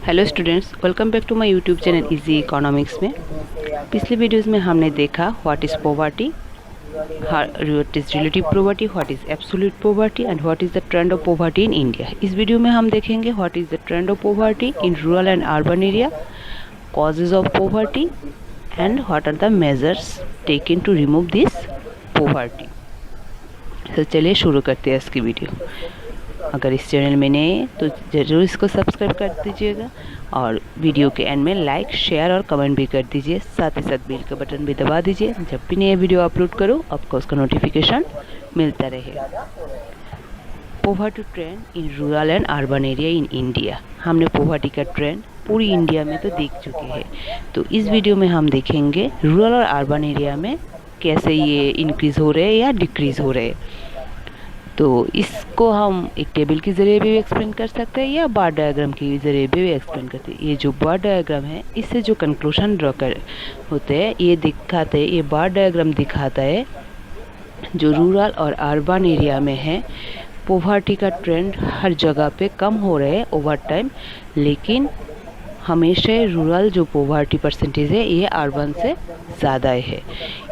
Hello students, welcome back to my YouTube channel easy economics में। पिछले videos में हमने देखा what is poverty, what is relative poverty, what is absolute poverty and what is the trend of poverty in India. इस video में हम देखेंगे what is the trend of poverty in rural and urban area, causes of poverty and what are the measures taken to remove this poverty. तो चलिए शुरू करते हैं इसकी वीडियो। अगर इस चैनल में नए हैं तो ज़रूर इसको सब्सक्राइब कर दीजिएगा और वीडियो के एंड में लाइक, शेयर और कमेंट भी कर दीजिए। साथ ही साथ बेल का बटन भी दबा दीजिए, जब भी नए वीडियो अपलोड करो आपको उसका नोटिफिकेशन मिलता रहे। Poverty trend in rural and urban area in India. हमने पॉवर्टी का ट्रेंड पूरी इंडिया में तो देख चुके हैं, तो इस वीडियो में हम देखेंगे रूरल और अर्बन एरिया में कैसे ये इंक्रीज़ हो रहे हैं या डिक्रीज़ हो रहे हैं। तो इसको हम एक टेबल के ज़रिए भी एक्सप्लेन कर सकते हैं या बार डायग्राम के ज़रिए भी एक्सप्लेन करते हैं। ये जो बार डायग्राम है इससे जो कंक्लूजन ड्रॉ कर होते हैं ये दिखाते हैं, ये बार डायग्राम दिखाता है जो रूरल और अर्बन एरिया में है पॉवर्टी का ट्रेंड हर जगह पे कम हो रहे हैं ओवर टाइम, लेकिन हमेशा रूरल जो पॉवर्टी परसेंटेज है ये अर्बन से ज़्यादा है।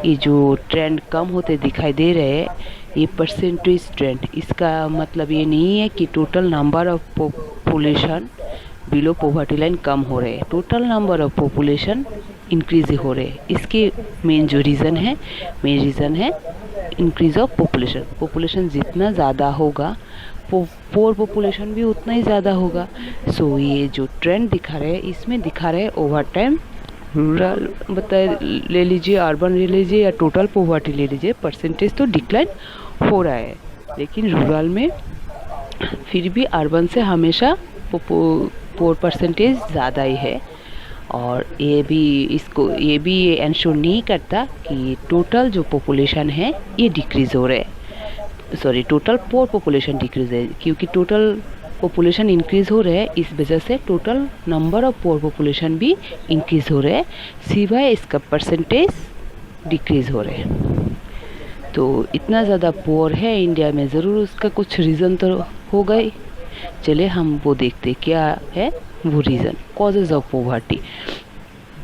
ये जो ट्रेंड कम होते दिखाई दे रहे हैं ये परसेंटेज ट्रेंड, इसका मतलब ये नहीं है कि total number of population below poverty line कम हो रहे हैं, total number of population increase हो रहे हैं। इसके मेन रीज़न है इंक्रीज ऑफ पॉपुलेशन। पॉपुलेशन जितना ज़्यादा होगा पोर पॉपुलेशन भी उतना ही ज़्यादा होगा। सो ये जो ट्रेंड दिखा रहे हैं इसमें दिखा रहे हैं ओवर टाइम रूरल ले लीजिए, अर्बन ले लीजिए या टोटल पॉवर्टी ले लीजिए, परसेंटेज तो डिक्लाइन हो रहा है, लेकिन रूरल में फिर भी अर्बन से हमेशा पोर परसेंटेज ज़्यादा ही है। और ये भी इंश्योर नहीं करता कि टोटल जो पॉपुलेशन है ये डिक्रीज़ हो रहा है, सॉरी टोटल पोर पॉपुलेशन डिक्रीज़ है, क्योंकि टोटल पॉपुलेशन इंक्रीज़ हो रहा है इस वजह से total number of pore population भी इंक्रीज़ हो रहा है, सिवाय इसका परसेंटेज डिक्रीज़ हो रहा है। तो इतना ज़्यादा पोर है इंडिया में, ज़रूर उसका कुछ रीज़न तो होगा ही। चलिए हम वो देखते क्या है वो रीज़न। कॉजेज़ ऑफ पॉवर्टी,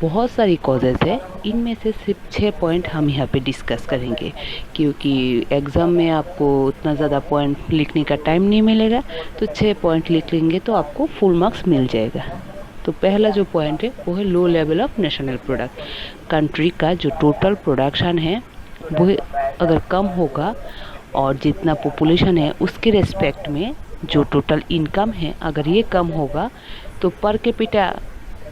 बहुत सारी कॉजेज़ है, इनमें से सिर्फ 6 पॉइंट हम यहाँ पे डिस्कस करेंगे, क्योंकि एग्ज़ाम में आपको उतना ज़्यादा पॉइंट लिखने का टाइम नहीं मिलेगा, तो 6 पॉइंट लिख लेंगे तो आपको फुल मार्क्स मिल जाएगा। तो पहला जो पॉइंट है वो है लो level of national product. Country का जो टोटल प्रोडक्शन है वो अगर कम होगा और जितना पॉपुलेशन है उसके रेस्पेक्ट में जो टोटल इनकम है अगर ये कम होगा तो पर कैपिटा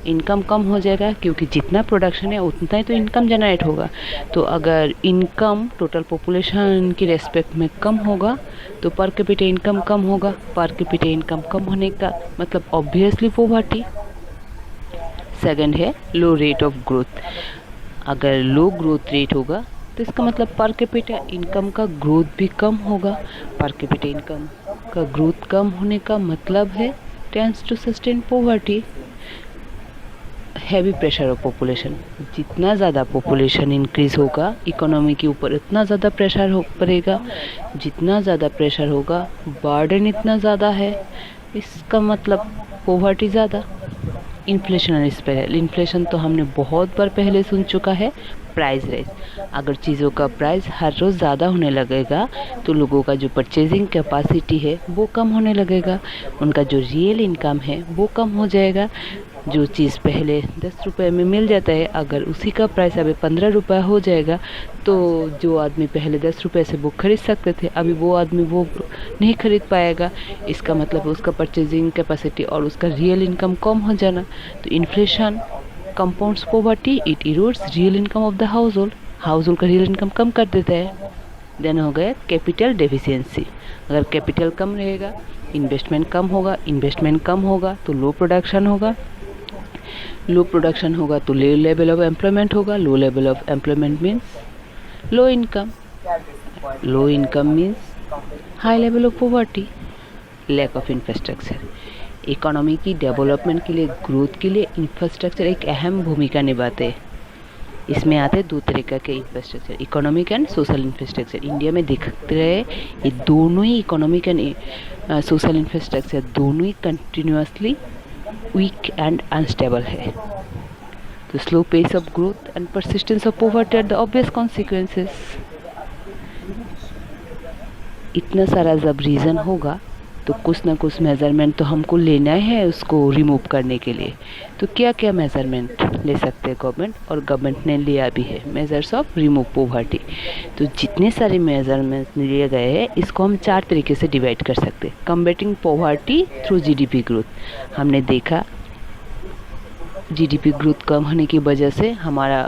इनकम कम हो जाएगा, क्योंकि जितना प्रोडक्शन है उतना ही तो इनकम जनरेट होगा। तो अगर इनकम टोटल पॉपुलेशन की रेस्पेक्ट में कम होगा तो पर कैपिटा इनकम कम होगा। पर कैपिटा इनकम कम होने का मतलब ऑब्वियसली पॉवर्टी। सेकंड है लो रेट ऑफ ग्रोथ। अगर लो ग्रोथ रेट होगा तो इसका मतलब पर कैपिटा इनकम का ग्रोथ भी कम होगा। पर कैपिटा इनकम का ग्रोथ कम होने का मतलब है tends to sustain poverty. Heavy pressure of population, जितना ज़्यादा पॉपुलेशन इंक्रीज़ होगा इकोनॉमी के ऊपर उतना ज़्यादा प्रेशर हो पड़ेगा। जितना ज़्यादा प्रेशर होगा बर्डन इतना ज़्यादा है, इसका मतलब पॉवर्टी ज़्यादा। इन्फ्लेशन और स्पाइरल, इन्फ्लेशन तो हमने बहुत बार पहले सुन चुका है। प्राइस राइज, अगर चीज़ों का प्राइस हर रोज़ ज़्यादा होने लगेगा तो लोगों का जो परचेजिंग कैपेसिटी है वो कम होने लगेगा, उनका जो रियल इनकम है वो कम हो जाएगा। जो चीज़ पहले 10 रुपये में मिल जाता है अगर उसी का प्राइस अभी 15 रुपये हो जाएगा तो जो आदमी पहले 10 रुपये से वो खरीद सकते थे अभी वो आदमी वो नहीं खरीद पाएगा। इसका मतलब उसका परचेजिंग कैपेसिटी और उसका रियल इनकम कम हो जाना। तो inflation compounds poverty, it erodes real income of the house hold का रियल इनकम कम कर देता है। देन हो गया कैपिटल डेफिशिएंसी। अगर कैपिटल कम रहेगा इन्वेस्टमेंट कम होगा, इन्वेस्टमेंट कम होगा तो लो प्रोडक्शन होगा, लो प्रोडक्शन होगा तो लो लेवल ऑफ एम्प्लॉयमेंट होगा, low level of employment means low income, low income means high level of poverty. Lack of infrastructure, economy की डेवलपमेंट के लिए, ग्रोथ के लिए इंफ्रास्ट्रक्चर एक अहम भूमिका निभाते हैं। इसमें आते हैं दो तरीक़ा के infrastructure, economic and social infrastructure. India में दिखते रहे ये दोनों ही इकोनॉमिक एंड सोशल इंफ्रास्ट्रक्चर दोनों ही कंटिन्यूसली वीक एंड अनस्टेबल है। तो slow pace of growth and persistence of poverty are the obvious consequences. इतना सारा जब रीज़न होगा तो कुछ ना कुछ मेज़रमेंट तो हमको लेना है उसको रिमूव करने के लिए। तो क्या क्या मेज़रमेंट ले सकते हैं गवर्नमेंट, और गवर्नमेंट ने लिया भी है मेजर्स ऑफ रिमूव पॉवर्टी। तो जितने सारे मेजरमेंट लिए गए हैं इसको हम 4 तरीके से डिवाइड कर सकते हैं। कम्बेटिंग पॉवर्टी थ्रू जीडीपी ग्रोथ, हमने देखा जीडीपी ग्रोथ कम होने की वजह से हमारा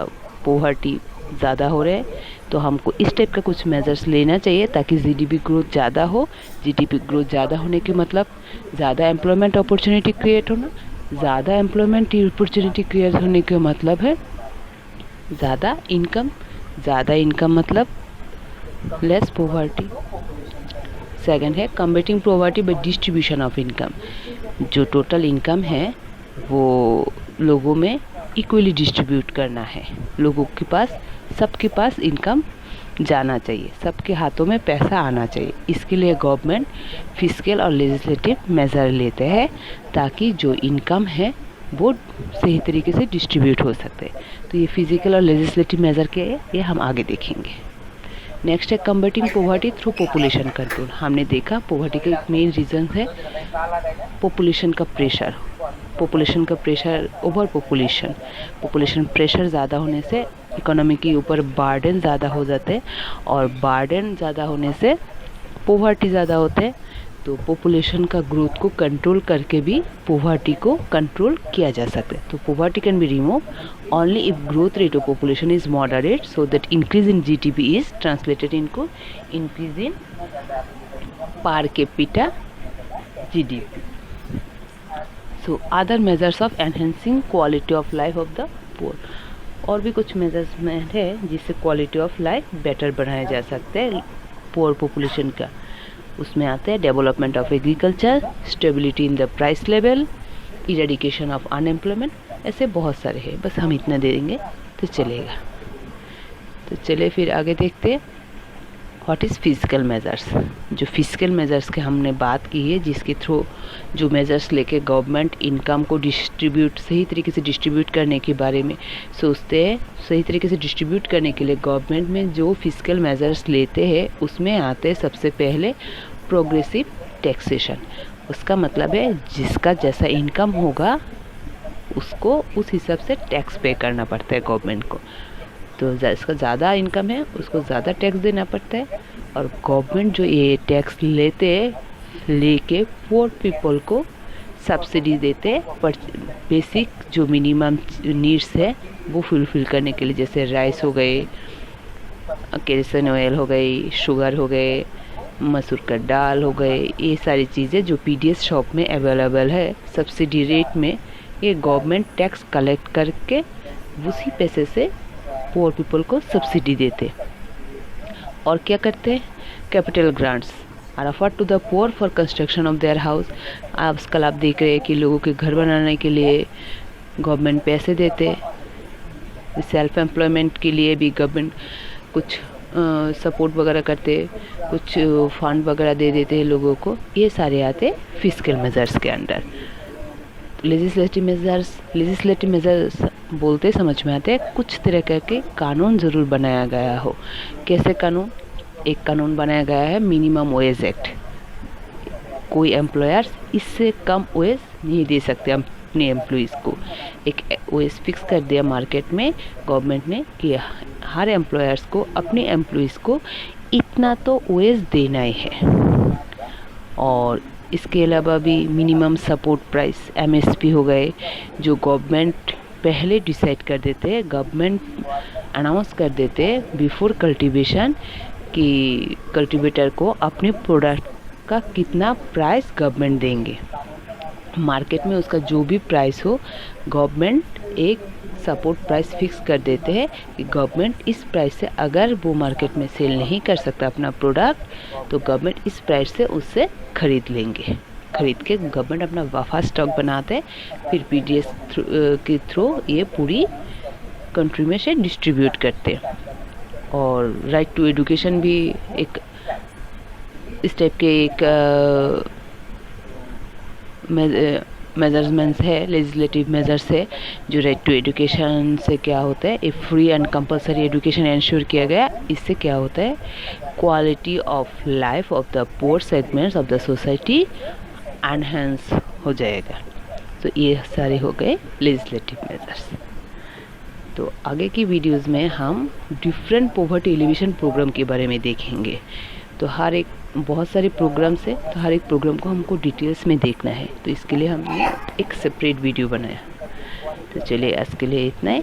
पॉवर्टी ज़्यादा हो रहा है, तो हमको इस टाइप का कुछ मेजर्स लेना चाहिए ताकि जीडीपी ग्रोथ ज़्यादा हो। जीडीपी ग्रोथ ज़्यादा होने के मतलब ज़्यादा एम्प्लॉयमेंट अपॉर्चुनिटी क्रिएट होना। ज़्यादा एम्प्लॉयमेंट अपॉर्चुनिटी क्रिएट होने का मतलब है ज़्यादा इनकम। ज़्यादा इनकम मतलब लेस पॉवर्टी। सेकंड है combating poverty by distribution of income. जो टोटल इनकम है वो लोगों में इक्वली डिस्ट्रीब्यूट करना है। लोगों के पास, सबके पास इनकम जाना चाहिए, सबके हाथों में पैसा आना चाहिए। इसके लिए गवर्नमेंट फिस्कल और लेजिस्लेटिव मेजर लेते हैं ताकि जो इनकम है वो सही तरीके से डिस्ट्रीब्यूट हो सकते हैं। तो ये फिजिकल और लेजिस्लेटिव मेजर के ये हम आगे देखेंगे। नेक्स्ट है combating poverty through population control. हमने देखा पॉवर्टी के मेन रीजन है पॉपुलेशन का प्रेशर। पॉपुलेशन का प्रेशर, ओवर पॉपुलेशन प्रेशर ज़्यादा होने से इकोनॉमी के ऊपर बर्डन ज़्यादा हो जाते हैं, और बर्डन ज़्यादा होने से पॉवर्टी ज़्यादा होते हैं। तो पॉपुलेशन का ग्रोथ को कंट्रोल करके भी पॉवर्टी को कंट्रोल किया जा सकता है। तो poverty can be remove only if growth rate of population is moderate so that increase in GDP is translated into increase in per capita GDP. So other measures of enhancing quality of life of the poor. और भी कुछ मेजर्समेंट है जिससे quality of life better बनाया जा सकता है poor population का। उसमें आते हैं development of agriculture, stability in the price level, eradication of unemployment. ऐसे बहुत सारे हैं, बस हम इतना दे देंगे तो चलेगा। तो चलिए फिर आगे देखते हैं व्हाट इज़ फिजिकल मेजर्स। जो फिजिकल मेजर्स के हमने बात की है, जिसके थ्रू जो मेजर्स लेके गवर्नमेंट इनकम को डिस्ट्रीब्यूट, सही तरीके से डिस्ट्रीब्यूट करने के बारे में सोचते हैं। सही तरीके से डिस्ट्रीब्यूट करने के लिए गवर्नमेंट में जो फिजिकल मेजर्स लेते हैं उसमें आते हैं सबसे पहले प्रोग्रेसिव टैक्सेशन। उसका मतलब है जिसका जैसा इनकम होगा उसको उस हिसाब से टैक्स पे करना पड़ता है गवर्नमेंट को। तो जिसका ज़्यादा इनकम है उसको ज़्यादा टैक्स देना पड़ता है, और गवर्नमेंट जो ये टैक्स लेके पुअर पीपल को सब्सिडी देते हैं पर बेसिक जो मिनिमम नीड्स है वो फुलफिल करने के लिए। जैसे राइस हो गए, केरोसिन ऑयल हो गई, शुगर हो गए, मसूर का दाल हो गए, ये सारी चीज़ें जो पीडीएस शॉप में अवेलेबल है सब्सिडी रेट में, ये गवर्नमेंट टैक्स कलेक्ट करके उसी पैसे से पुअर पीपल को सब्सिडी देते। और क्या करते हैं, capital grants are offered to the poor for construction of their house. आजकल आप देख रहे हैं कि लोगों के घर बनाने के लिए गवर्नमेंट पैसे देते। सेल्फ एम्प्लॉयमेंट के लिए भी गवर्नमेंट कुछ सपोर्ट वगैरह करते, कुछ फंड वगैरह दे देते हैं लोगों को। ये सारे आते फिस्कल मेजर्स के अंडर। लेजिस्लेटिव मेजर्स बोलते समझ में आते हैं कुछ तरह के कानून ज़रूर बनाया गया हो। कैसे कानून? एक कानून बनाया गया है मिनिमम वेज एक्ट। कोई एम्प्लॉयर्स इससे कम वेज नहीं दे सकते अपने एम्प्लॉइज़ को। एक वेज फिक्स कर दिया मार्केट में गवर्नमेंट ने कि हर एम्प्लॉयर्स को अपने एम्प्लॉइज़ को इतना तो वेज देना ही है। और इसके अलावा भी मिनिमम सपोर्ट प्राइस एमएसपी हो गए, जो गवर्नमेंट पहले डिसाइड कर देते हैं, गवर्नमेंट अनाउंस कर देते हैं बिफोर कल्टीवेशन कि कल्टीवेटर को अपने प्रोडक्ट का कितना प्राइस गवर्नमेंट देंगे। मार्केट में उसका जो भी प्राइस हो गवर्नमेंट एक सपोर्ट प्राइस फिक्स कर देते हैं कि गवर्नमेंट इस प्राइस से अगर वो मार्केट में सेल नहीं कर सकता अपना प्रोडक्ट तो गवर्नमेंट इस प्राइस से उससे खरीद लेंगे। खरीद के गवर्नमेंट अपना वफा स्टॉक बनाते, फिर पीडीएस के थ्रू ये पूरी कंट्री में से डिस्ट्रीब्यूट करते। और राइट टू एजुकेशन भी एक इस टाइप के एक मेजरमेंट्स है, लेजिस्लेटिव मेजर्स है जो राइट टू एजुकेशन से क्या होता है, a free and compulsory education ensure किया गया। इससे क्या होता है, quality of life of the poor segments of the society enhance हो जाएगा। तो ये सारे हो गए लेजिस्लेटिव मेजर्स। तो आगे की वीडियोस में हम डिफरेंट पॉवर्टी एलिवेशन प्रोग्राम के बारे में देखेंगे। तो हर एक बहुत सारे प्रोग्राम्स है, तो हर एक प्रोग्राम को हमको डिटेल्स में देखना है, तो इसके लिए हमने एक सेपरेट वीडियो बनाया। तो चलिए आज के लिए इतना ही।